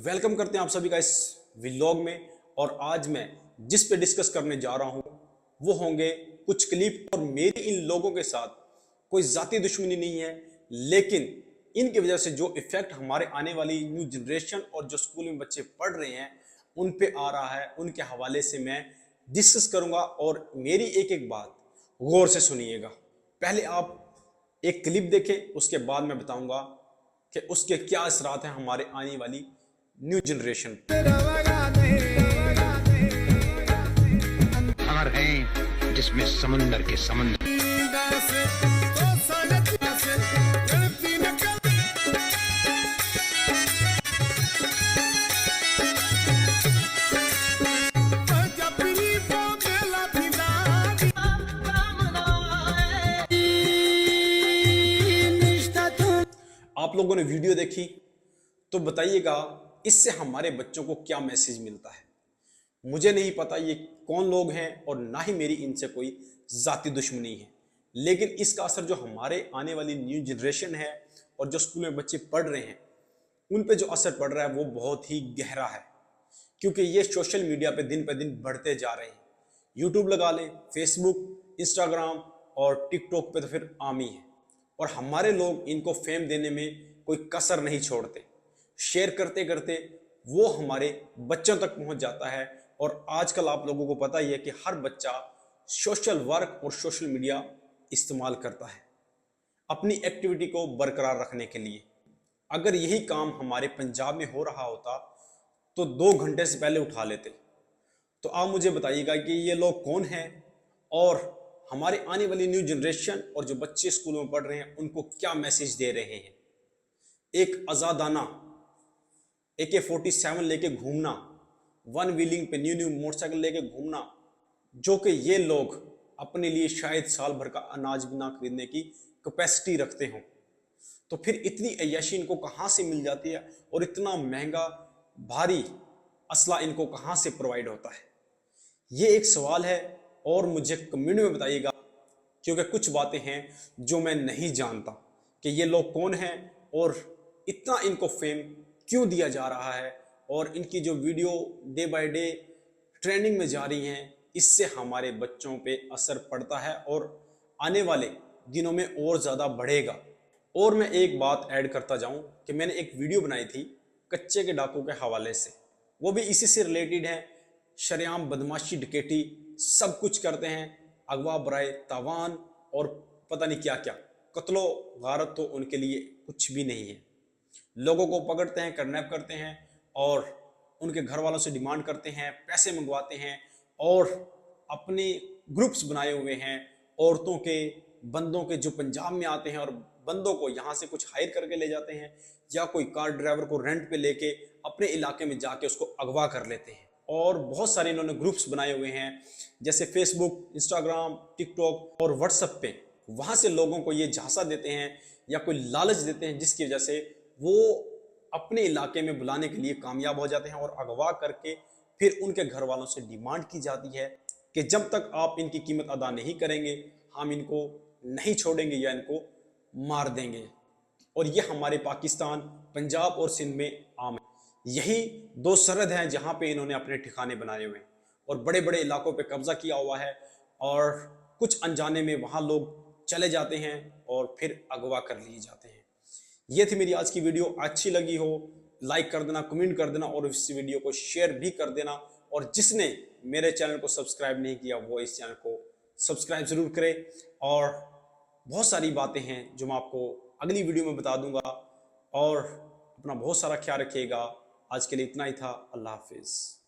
Welcome करते हैं आप सभी का इस व्लॉग में। और आज मैं जिस पे डिस्कस करने जा रहा हूं वो होंगे कुछ क्लिप। और मेरी इन लोगों के साथ कोई जाती दुश्मनी नहीं है, लेकिन इनकी वजह से जो इफेक्ट हमारे आने वाली न्यू जनरेशन और जो स्कूल में बच्चे पढ़ रहे हैं उन पे आ रहा है, उनके हवाले से मैं डिस्कस करूंगा। और मेरी एक एक बात गौर से सुनिएगा। पहले आप एक क्लिप देखें, उसके बाद मैं बताऊंगा कि उसके क्या असरात हैं हमारे आने वाली न्यू जनरेशन। अमर हैं जिसमें समंदर के समंदर। आप लोगों ने वीडियो देखी तो बताइएगा इससे हमारे बच्चों को क्या मैसेज मिलता है। मुझे नहीं पता ये कौन लोग हैं और ना ही मेरी इनसे कोई जाती दुश्मनी है, लेकिन इसका असर जो हमारे आने वाली न्यू जनरेशन है और जो स्कूल में बच्चे पढ़ रहे हैं उन पे जो असर पड़ रहा है वो बहुत ही गहरा है। क्योंकि ये सोशल मीडिया पे दिन बढ़ते जा रहे हैं। यूट्यूब लगा लें, फेसबुक, इंस्टाग्राम और टिकटॉक पे तो फिर आम ही है। और हमारे लोग इनको फेम देने में कोई कसर नहीं छोड़ते। शेयर करते करते वो हमारे बच्चों तक पहुंच जाता है। और आजकल आप लोगों को पता ही है कि हर बच्चा सोशल वर्क और सोशल मीडिया इस्तेमाल करता है अपनी एक्टिविटी को बरकरार रखने के लिए। अगर यही काम हमारे पंजाब में हो रहा होता तो 2 घंटे से पहले उठा लेते। तो आप मुझे बताइएगा कि ये लोग कौन हैं और हमारे आने वाली न्यू जनरेशन और जो बच्चे स्कूलों में पढ़ रहे हैं उनको क्या मैसेज दे रहे हैं। एक आजादाना AK-47 लेके घूमना, वन व्हीलिंग पे न्यू मोटरसाइकिल लेके घूमना, जो कि ये लोग अपने लिए शायद साल भर का अनाज भी ना खरीदने की कैपेसिटी रखते हों। तो फिर इतनी अय्याशी इनको कहाँ से मिल जाती है और इतना महंगा भारी असला इनको कहाँ से प्रोवाइड होता है, ये एक सवाल है। और मुझे कमेंट में बताइएगा, क्योंकि कुछ बातें हैं जो मैं नहीं जानता कि ये लोग कौन हैं और इतना इनको फेम क्यों दिया जा रहा है। और इनकी जो video day by day trending में जा रही हैं, इससे हमारे बच्चों पे असर पड़ता है और आने वाले दिनों में और ज़्यादा बढ़ेगा। और मैं एक बात ऐड करता जाऊं कि मैंने एक वीडियो बनाई थी कच्चे के डाकू के हवाले से, वो भी इसी से रिलेटेड है। शरेआम बदमाशी, डकैती सब कुछ करते हैं, अगवा बराए तावान और पता नहीं क्या क्या, कत्लो गारत तो उनके लिए कुछ भी नहीं है। लोगों को पकड़ते हैं, किडनैप करते हैं और उनके घर वालों से डिमांड करते हैं, पैसे मंगवाते हैं और अपने ग्रुप्स बनाए हुए हैं औरतों के, बंदों के, जो पंजाब में आते हैं और बंदों को यहाँ से कुछ हायर करके ले जाते हैं या कोई कार ड्राइवर को रेंट पे लेके अपने इलाके में जाके उसको अगवा कर लेते हैं। और बहुत सारे इन्होंने ग्रुप्स बनाए हुए हैं जैसे फेसबुक, इंस्टाग्राम, टिकटॉक और व्हाट्सएप पे। वहाँ से लोगों को ये झांसा देते हैं या कोई लालच देते हैं जिसकी वजह से वो अपने इलाके में बुलाने के लिए कामयाब हो जाते हैं और अगवा करके फिर उनके घर वालों से डिमांड की जाती है कि जब तक आप इनकी कीमत अदा नहीं करेंगे हम इनको नहीं छोड़ेंगे या इनको मार देंगे। और ये हमारे पाकिस्तान, पंजाब और सिंध में आम है। यही 2 सरहद हैं जहाँ पे इन्होंने अपने ठिकाने बनाए हुए हैं और बड़े बड़े इलाकों पे कब्जा किया हुआ है। और कुछ अनजाने में वहाँ लोग चले जाते हैं और फिर अगवा कर लिए जाते हैं। ये थी मेरी आज की वीडियो। अच्छी लगी हो लाइक कर देना, कमेंट कर देना और इस वीडियो को शेयर भी कर देना। और जिसने मेरे चैनल को सब्सक्राइब नहीं किया वो इस चैनल को सब्सक्राइब जरूर करे। और बहुत सारी बातें हैं जो मैं आपको अगली वीडियो में बता दूंगा। और अपना बहुत सारा ख्याल रखिएगा। आज के लिए इतना ही था। अल्लाह हाफिज़।